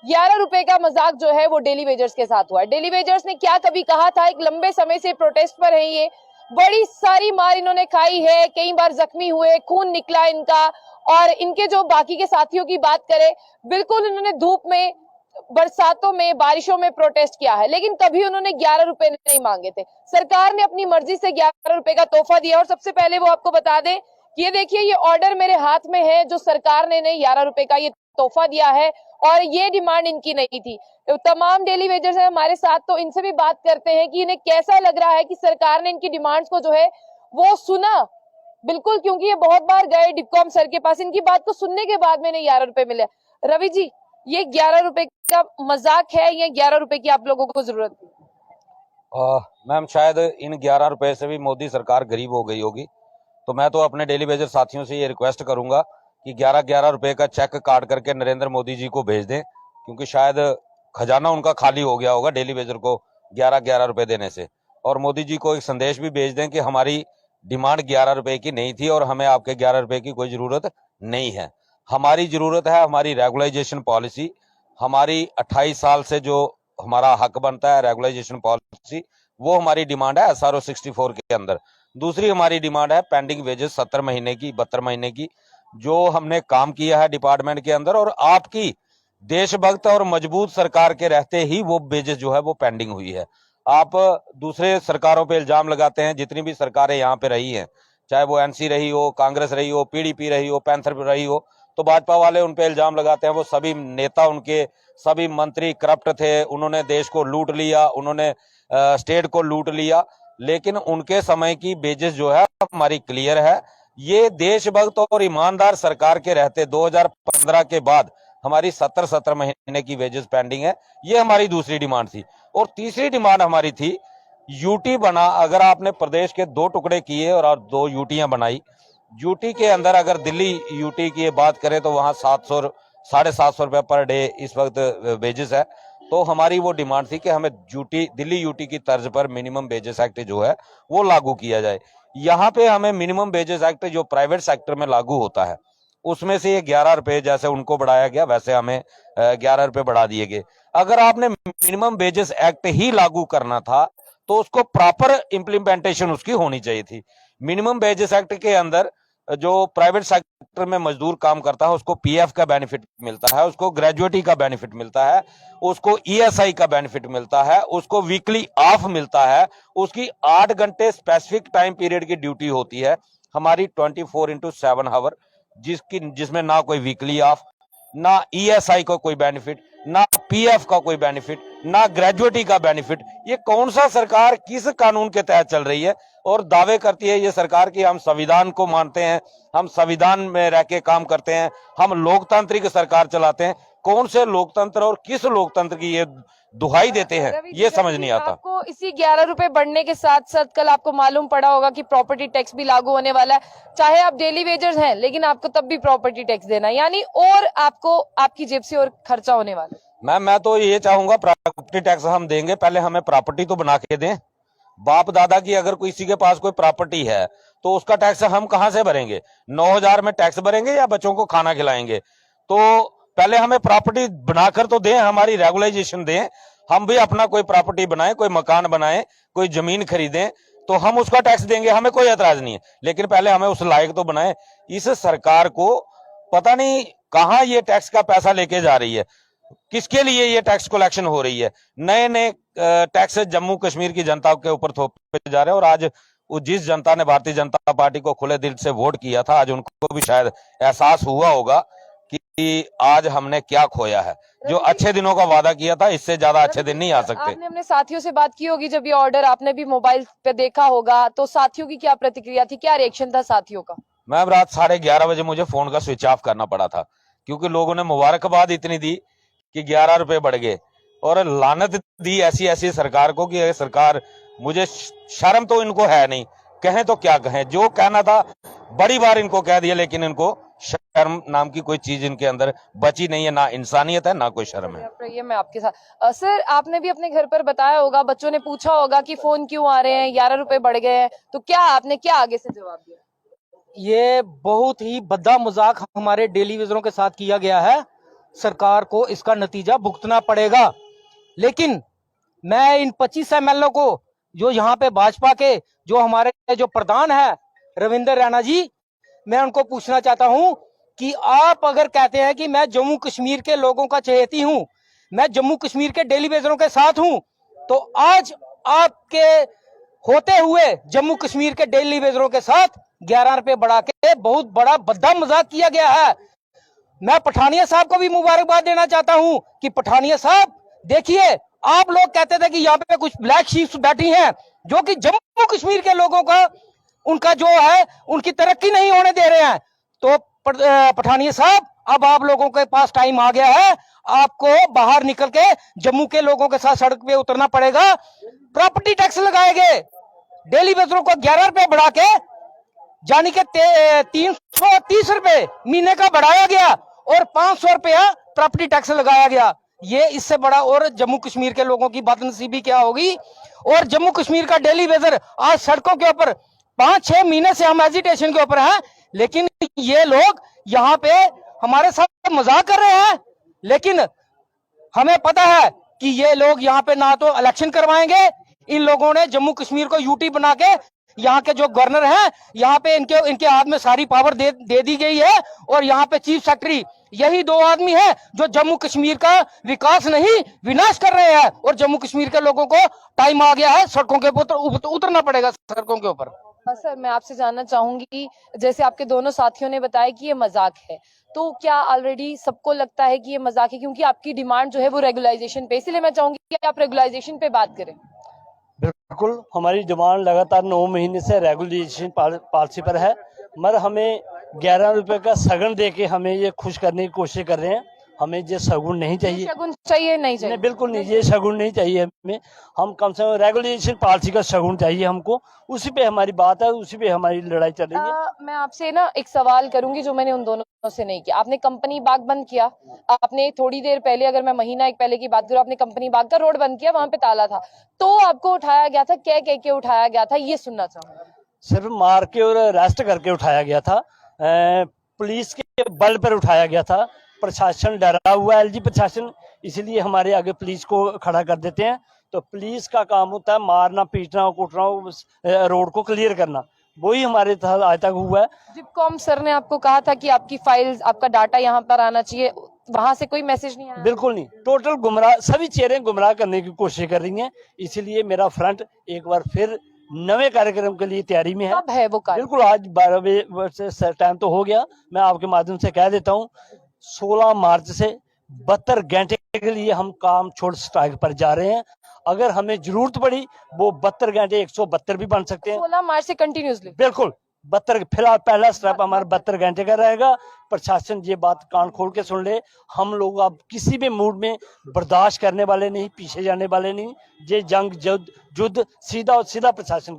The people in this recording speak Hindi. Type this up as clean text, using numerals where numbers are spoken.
₹11 का मजाक जो है वो डेली वेजर्स के साथ हुआ है। डेली वेजर्स ने क्या कभी कहा था, एक लंबे समय से प्रोटेस्ट पर है, ये बड़ी सारी मार इन्होंने खाई है, कई बार जख्मी हुए, खून निकला इनका। और इनके जो बाकी के साथियों की बात करें, बिल्कुल इन्होंने धूप में, बरसातों में, बारिशों में प्रोटेस्ट किया है, लेकिन कभी उन्होंने ₹11 नहीं मांगे थे। सरकार ने अपनी मर्जी से ₹11 का तोहफा दिया। और सबसे पहले वो आपको बता दें कि ये देखिए, ये ऑर्डर मेरे हाथ में है जो सरकार ने ₹11 का ये तोहफा दिया है, और ये डिमांड इनकी नहीं थी। तो तमाम डेली वेजर्स हैं हमारे साथ, तो इनसे भी बात करते हैं कि इन्हें कैसा लग रहा है कि सरकार ने इनकी डिमांड्स को जो है वो सुना। बिल्कुल, क्योंकि ये बहुत बार गए डिपकॉम सर के पास, इनकी बात को सुनने के बाद में ₹11 मिले। रवि जी, ये ₹11 का मजाक है या ₹11 की आप लोगों को जरूरत थी? मैम, शायद इन ₹11 से भी मोदी सरकार गरीब हो गई होगी। तो मैं तो अपने डेली वेजर साथियों से ये रिक्वेस्ट करूंगा कि 11-11 रुपए का चेक काट करके नरेंद्र मोदी जी को भेज दें, क्योंकि शायद खजाना उनका खाली हो गया होगा डेली वेजर को 11-11 रुपए देने से। और मोदी जी को एक संदेश भी भेज दें कि हमारी डिमांड 11 रुपए की नहीं थी और हमें आपके 11 रुपए की कोई जरूरत नहीं है। हमारी जरूरत है हमारी रेगुलाइजेशन पॉलिसी। हमारी 28 साल से जो हमारा हक बनता है रेगुलाइजेशन पॉलिसी, वो हमारी डिमांड है SRO 64 के अंदर। दूसरी हमारी डिमांड है पेंडिंग वेजेस 70 महीने की, 72 महीने की, जो हमने काम किया है डिपार्टमेंट के अंदर, और आपकी देशभक्त और मजबूत सरकार के रहते ही वो वेजेस जो है वो पेंडिंग हुई है। आप दूसरे सरकारों पे इल्जाम लगाते हैं, जितनी भी सरकारें यहाँ पे रही हैं, चाहे वो NC रही हो, कांग्रेस रही हो, PDP रही हो, पैंथर रही हो, तो भाजपा वाले उन पे इल्जाम लगाते हैं वो सभी नेता, उनके सभी मंत्री करप्ट थे, उन्होंने देश को लूट लिया, उन्होंने स्टेट को लूट लिया। लेकिन उनके समय की बेजेस जो है हमारी क्लियर है। ये देशभक्त और ईमानदार सरकार के रहते 2015 के बाद हमारी 70 महीने की वेजेस पेंडिंग है। ये हमारी दूसरी डिमांड थी। और तीसरी डिमांड हमारी थी यूटी बना। अगर आपने प्रदेश के 2 टुकड़े किए और 2 यूटियां बनाई, यूटी के अंदर अगर दिल्ली यूटी की बात करें तो वहां 700 750 रुपए पर डे इस वक्त वेजेस है। तो हमारी वो डिमांड थी कि हमें दिल्ली यूटी की तर्ज पर मिनिमम वेजेस एक्ट जो है वो लागू किया जाए। यहाँ पे हमें मिनिमम वेजेस एक्ट जो प्राइवेट सेक्टर में लागू होता है, उसमें से ये 11 रुपए जैसे उनको बढ़ाया गया, वैसे हमें 11 रुपए बढ़ा दिए गए। अगर आपने मिनिमम वेजेस एक्ट ही लागू करना था तो उसको प्रॉपर इंप्लीमेंटेशन उसकी होनी चाहिए थी। मिनिमम वेजेस एक्ट के अंदर जो प्राइवेट सेक्टर में मजदूर काम करता है उसको PF का बेनिफिट मिलता है, उसको ग्रेजुएटी का बेनिफिट मिलता है, उसको ESI का बेनिफिट मिलता है, उसको वीकली ऑफ मिलता है, उसकी 8 घंटे स्पेसिफिक टाइम पीरियड की ड्यूटी होती है। हमारी 24x7 आवर, जिसमें ना कोई वीकली ऑफ, ना ESI का कोई बेनिफिट, ना PF का कोई बेनिफिट, ना ग्रेजुएटी का बेनिफिट। ये कौन सा सरकार किस कानून के तहत चल रही है? और दावे करती है ये सरकार कि हम संविधान को मानते हैं, हम संविधान में रह के काम करते हैं, हम लोकतांत्रिक सरकार चलाते हैं। कौन से लोकतंत्र और किस लोकतंत्र की ये दुहाई देते हैं, ये समझ नहीं आता। आपको इसी ₹11 बढ़ने के साथ साथ कल आपको मालूम पड़ा होगा कि प्रॉपर्टी टैक्स भी लागू होने वाला है। चाहे आप डेली वेजर्स हैं, लेकिन आपको तब भी प्रॉपर्टी टैक्स देना है, यानी और आपको आपकी जेब से और खर्चा होने वाला है। मैं तो ये चाहूंगा प्रॉपर्टी टैक्स हम देंगे, पहले हमें प्रॉपर्टी तो बना के दें। बाप दादा की अगर किसी के पास कोई प्रॉपर्टी है तो उसका टैक्स हम कहां से भरेंगे? 9,000 में टैक्स भरेंगे या बच्चों को खाना खिलाएंगे? तो पहले हमें प्रॉपर्टी बनाकर तो दें, हमारी रेगुलाइजेशन दें। हम भी अपना कोई प्रॉपर्टी बनाएं, कोई मकान बनाएं, कोई जमीन खरीदें, तो हम उसका टैक्स देंगे, हमें कोई एतराज नहीं है। लेकिन पहले हमें उस लायक तो बनाएं। इस सरकार को पता नहीं कहां ये टैक्स का पैसा लेके जा रही है, किसके लिए ये टैक्स कलेक्शन हो रही है। नए नए टैक्स जम्मू कश्मीर की जनता के ऊपर थोपे जा रहे हैं। और आज जिस जनता ने भारतीय जनता पार्टी को खुले दिल से वोट किया था, आज उनको भी शायद एहसास हुआ होगा कि आज हमने क्या खोया है। जो अच्छे दिनों का वादा किया था, इससे ज्यादा अच्छे दिन नहीं आ सकते। आपने अपने साथियों से बात की होगी जब ये ऑर्डर आपने भी मोबाइल पे देखा होगा, तो साथियों की क्या प्रतिक्रिया थी, क्या रिएक्शन था साथियों का? मैम, रात 11:30 बजे मुझे फोन का स्विच ऑफ करना पड़ा था, क्योंकि लोगों ने मुबारकबाद इतनी दी कि 11 रुपए बढ़ गए, और लानत दी ऐसी ऐसी सरकार को कि सरकार, मुझे शर्म तो इनको है नहीं, कहें तो क्या कहें। जो कहना था बड़ी बार इनको कह दिया, लेकिन इनको शर्म नाम की कोई चीज इनके अंदर बची नहीं है, ना इंसानियत है ना कोई शर्म है। ये मैं आपके साथ सर, आपने भी अपने घर पर बताया होगा, बच्चों ने पूछा होगा कि फोन क्यों आ रहे हैं, ₹11 बढ़ गए हैं, तो क्या आपने क्या आगे से जवाब दिया? ये बहुत ही भद्दा मजाक हमारे डेली वेजरों के साथ किया गया है। सरकार को इसका नतीजा भुगतना पड़ेगा। लेकिन मैं इन 25 MLA को, जो यहाँ पे भाजपा के जो हमारे जो प्रधान है रविंद्र रैना जी, मैं उनको पूछना चाहता हूं कि आप अगर कहते हैं कि मैं जम्मू कश्मीर के लोगों का चहेती हूं, मैं जम्मू कश्मीर के डेली वेजरों के साथ हूं, तो आज आपके होते हुए जम्मू कश्मीर के डेली वेजरों के साथ 11 रुपए बढ़ा के बहुत बड़ा भद्दा मजाक किया गया है। मैं पठानिया साहब को भी मुबारकबाद देना चाहता हूं कि पठानिया साहब देखिए, आप लोग कहते थे कि यहाँ पे कुछ ब्लैक शीप्स बैठी हैं जो कि जम्मू कश्मीर के लोगों का उनका जो है उनकी तरक्की नहीं होने दे रहे हैं। तो पठानिया साहब, अब आप लोगों के पास टाइम आ गया है, आपको बाहर निकल के जम्मू के लोगों के साथ सड़क पे उतरना पड़ेगा। प्रॉपर्टी टैक्स लगाए गए, डेली वेजरों को 11 रुपए बढ़ा के यानी कि 330 रुपए महीने का बढ़ाया गया और 500 रुपया प्रॉपर्टी टैक्स लगाया गया। ये इससे बड़ा और जम्मू कश्मीर के लोगों की बदनसीबी क्या होगी। और जम्मू कश्मीर का डेली वेजर आज सड़कों के ऊपर 5-6 महीने से हम एजिटेशन के ऊपर हैं, लेकिन ये लोग यहाँ पे हमारे साथ मजाक कर रहे हैं। लेकिन हमें पता है कि ये लोग यहाँ पे ना तो इलेक्शन करवाएंगे, इन लोगों ने जम्मू कश्मीर को यूटी बना के यहाँ के जो गवर्नर हैं यहाँ पे इनके हाथ में सारी पावर दे दी गई है और यहाँ पे चीफ सेक्रेटरी यही 2 आदमी हैं जो जम्मू कश्मीर का विकास नहीं विनाश कर रहे हैं। और जम्मू कश्मीर के लोगों को टाइम आ गया है, सड़कों के ऊपर उतरना पड़ेगा, सड़कों के ऊपर। सर, मैं आपसे जानना चाहूंगी कि जैसे आपके दोनों साथियों ने बताया कि ये मजाक है, तो क्या ऑलरेडी सबको लगता है कि ये मजाक है, क्योंकि आपकी डिमांड जो है वो रेगुलाइजेशन पे, इसलिए मैं चाहूंगी कि आप रेगुलाइजेशन पे बात करें। बिल्कुल, हमारी डिमांड लगातार 9 महीने से रेगुलेशन पॉलिसी पर है, मगर हमें 11 रुपए का सगुन दे के हमें ये खुश करने की कोशिश कर रहे हैं। हमें ये सगुन नहीं चाहिए, शगुन चाहिए नहीं चाहिए? नहीं, बिल्कुल नहीं, ये सगुन नहीं चाहिए हमें। हम कम से कम रेगुलेशन पॉलिसी का सगुन चाहिए हमको, उसी पे हमारी बात है, उसी पे हमारी लड़ाई चल रही है। मैं आपसे ना एक सवाल करूंगी जो मैंने उन दोनों से नहीं किया। आपने कंपनी बाग बंद किया, आपने थोड़ी देर पहले, अगर मैं महीना एक पहले की बात करूं, आपने कंपनी बाग का रोड बंद किया, वहां पे ताला था, तो आपको उठाया गया था, कह के उठाया गया था, ये सुनना चाहूंगा। सिर्फ मार के और अरेस्ट करके उठाया गया था, पुलिस के बल पर उठाया गया था। प्रशासन डरा हुआ है, एलजी प्रशासन, इसलिए हमारे आगे पुलिस को खड़ा कर देते हैं। तो पुलिस का काम होता है मारना, पीटना, कूटना, रोड को क्लियर करना, वही हमारे साथ आज तक हुआ है। जिपकॉम सर ने आपको कहा था कि आपकी फाइल्स, आपका डाटा यहाँ पर आना चाहिए, वहां से कोई मैसेज नहीं आया? बिल्कुल नहीं, टोटल गुमराह, सभी चेहरे गुमराह करने की कोशिश कर रही हैं। इसीलिए मेरा फ्रंट एक बार फिर नवे कार्यक्रम के लिए तैयारी में है। कब है वो कार्य? बिल्कुल, आज 12 बजे से टाइम तो हो गया, मैं आपके माध्यम से कह देता हूँ, 16 मार्च से 72 घंटे के लिए हम काम छोड़ स्ट्राइक पर जा रहे हैं। अगर हमें जरूरत पड़ी वो 72 घंटे 172 भी बन सकते हैं। 16 मार्च से कंटिन्यूसली? बिल्कुल, 72, फिलहाल पहला स्टेप हमारा 72 घंटे का रहेगा। प्रशासन ये बात कान खोल के सुन ले, हम लोग अब किसी भी मूड में बर्दाश्त करने वाले नहीं, पीछे जाने वाले नहीं। ये जंग युद्ध सीधा और सीधा प्रशासन